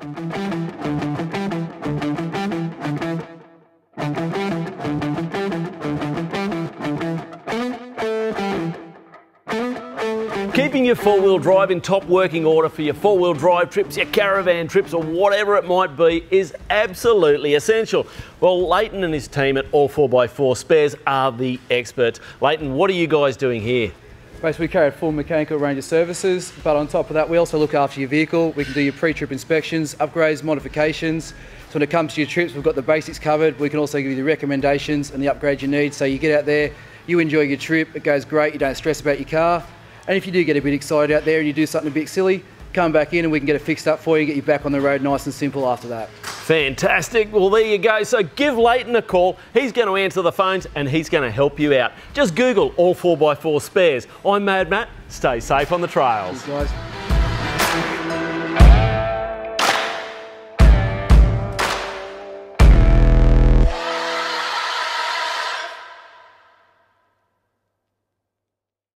Keeping your four-wheel drive in top working order for your four-wheel drive trips, your caravan trips or whatever it might be is absolutely essential. Well, Leighton and his team at All 4x4 Spares are the experts. Leighton, what are you guys doing here? Basically, we carry a full mechanical range of services, but on top of that, we also look after your vehicle. We can do your pre-trip inspections, upgrades, modifications. So when it comes to your trips, we've got the basics covered. We can also give you the recommendations and the upgrades you need. So you get out there, you enjoy your trip, it goes great, you don't stress about your car. And if you do get a bit excited out there and you do something a bit silly, come back in and we can get it fixed up for you and get you back on the road nice and simple after that. Fantastic. Well, there you go. So give Leighton a call. He's going to answer the phones and he's going to help you out. Just Google All 4x4 Spares. I'm Mad Matt. Stay safe on the trails. Thanks, guys.